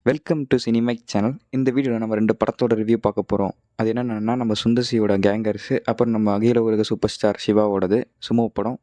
Welcome to சினிமைக் channel. இந்த வீடியோவில் நம்ம 2 படத்தோட ரிவ்யூ பார்க்க போகிறோம். அது என்னென்னா நம்ம சுந்தர் சியோட கேங்கர்ஸு, அப்புறம் நம்ம அகில உலக சூப்பர் ஸ்டார் சிவாவோடது சுமோ படம்.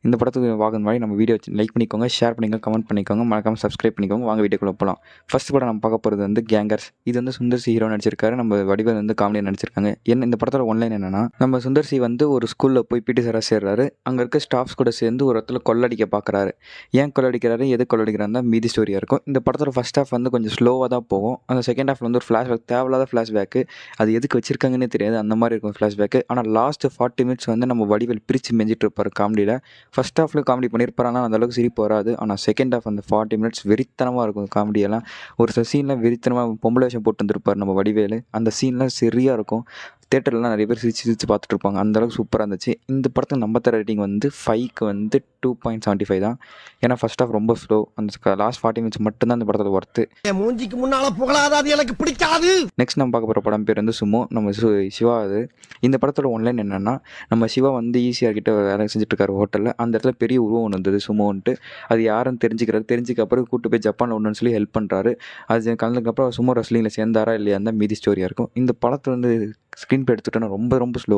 இந்த படத்துக்கு வாங்க முன்னாடி நம்ம வீடியோ லைக் பண்ணிக்கோங்க, ஷேர் பண்ணிக்கோங்க, கமெண்ட் பண்ணிக்கோங்க, மறக்காமல் சப்ஸ்கிரைப் பண்ணிக்கோங்க. வாங்க வீடியோக்குள்ளே போகலாம். ஃபர்ஸ்ட் படம் நம்ம பார்க்க போகிறது வந்து கேங்கர்ஸ். இது வந்து சுந்தர் சி ஹீரோ நடிச்சிருக்காரு, நம்ம வடிவேல் வந்து காமெடியாக நடிச்சிருக்காங்க. இந்த படத்தோட ஒன்லைன் என்னென்னா, நம்ம சுந்தர் சி வந்து ஒரு ஸ்கூலில் போய் பிடி சாராக சேர்றாரு. அங்கே இருக்க ஸ்டாஃப்ஸ் கூட சேர்ந்து ஒரு இடத்துல கொள்ளடிக்க பார்க்குறாரு. ஏன் கொள்ளடிக்கிறாரு, எது கொள்ளடிக்கிறாருன்னு தான் மீதி ஸ்டோரியாக இருக்கும். இந்த படத்தோட ஃபர்ஸ்ட் ஹாஃப் வந்து கொஞ்சம் ஸ்லோவாக தான் போகும். அந்த செகண்ட் ஹாஃப்ல வந்து ஒரு ஃப்ளாஷ்பேக், தேவையில்லாத ஃப்ளாஷ்பேக்கு, அது எதுக்கு வச்சிருக்காங்கன்னே தெரியாது, அந்த மாதிரி இருக்கும் ஃப்ளாஷ்பேக்கு. ஆனால் லாஸ்ட் 40 மினிட்ஸ் வந்து நம்ம வடிவேல் பிரித்து மெஞ்சிட்டு இருப்பார் காமெடியில். ஃபர்ஸ்ட் ஹாஃப்ல காமெடி பண்ணியிருப்பார், ஆனால் அந்தளவுக்கு சிரிப்பு வராது. ஆனால் செகண்ட் ஹாஃப் அந்த 40 மினிட்ஸ் வெறித்தனமாக இருக்கும் காமெடியெல்லாம். ஒரு சில சீன்லாம் வெறித்தனமாக பொம்பளை வேஷம் போட்டு வந்திருப்பார் நம்ம வடிவேல். அந்த சீன்லாம் சரியாக இருக்கும். தேட்டர்லாம் நிறைய பேர் சிரித்து பார்த்துட்டு இருப்பாங்க. அந்தளவுக்கு சூப்பராக இருந்துச்சு. இந்த படத்துக்கு நம்ம தர ரேட்டிங் வந்து 5க்கு வந்து 2.75 தான். ஏன்னா ஃபர்ஸ்ட் ஹாஃப் ரொம்ப ஸ்லோ. அந்த லாஸ்ட் 40 மினிட்ஸ் மட்டும்தான் அந்த படத்தோட ஒர்த்து. மூஞ்சிக்கு முன்னால புகழாது எனக்கு பிடிக்காது. நெக்ஸ்ட் நம்ம பார்க்க போகிற படம் பேர் வந்து சுமோ. நம்ம சிவா அது. இந்த படத்தோட ஒன்லைன் என்னென்னா, நம்ம சிவா வந்து ஈஸியாக கிட்ட வேலை செஞ்சுட்டு இருக்காரு ஹோட்டலில். அந்த இடத்துல பெரிய உருவம் ஒன்று இருந்தது சுமோன்ட்டு. அது யாருன்னு தெரிஞ்சுக்க அப்புறம் கூட்டு போய் ஜப்பானில் ஒன்றுன்னு சொல்லி ஹெல்ப் பண்ணுறாரு. அது கலந்துக்கப்புறம் சுமோ ரெஸ்லிங்கில் சேர்ந்தாரா இல்லையா தான் மீதி ஸ்டோரியாக இருக்கும். இந்த படத்தை வந்து ஸ்க்ரீன் பிளே எடுத்துட்டோன்னா ரொம்ப ஸ்லோ.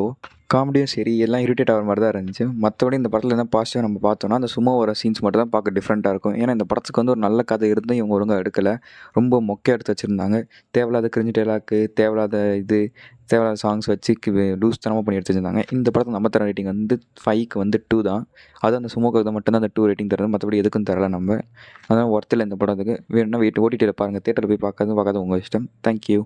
காமெடியும் சரி எல்லாம் இரிட்டேட் ஆகிற மாதிரி தான் இருந்துச்சு. மற்றபடி இந்த படத்தில் என்ன பாசிட்டிவாக நம்ம பார்த்தோன்னா, அந்த சும்மா வர சீன்ஸ் மட்டும் தான் பார்க்க டிஃப்ரெண்ட்டாக இருக்கும். ஏன்னா இந்த படத்துக்கு வந்து ஒரு நல்ல கதை இருந்தும் இவங்க ஒழுங்காக எடுக்கலை. ரொம்ப மொக்கையாக எடுத்து வச்சுருந்தாங்க. தேவையில்லாத கிரிஞ்சு டைலாக்கு, தேவையில்லாத சாங்ஸ் வச்சு லூஸ் தனமாக பண்ணி எடுத்து வச்சுருந்தாங்க. இந்த படத்துக்கு நம்ம தர ரேட்டிங் வந்து 5க்கு வந்து 2 தான். அது அந்த சுமோக்கு மட்டும்தான் அந்த 2 ரேட்டிங் தருது. மற்றபடி எதுக்கும் தரலை நம்ம. அதனால் ஒர்த்தில் இந்த படத்துக்கு வேணும்னா ஓடிடியில் பாருங்கள். தேட்டரில் போய் பார்க்காத உங்கள் இஷ்டம். தேங்க்யூ.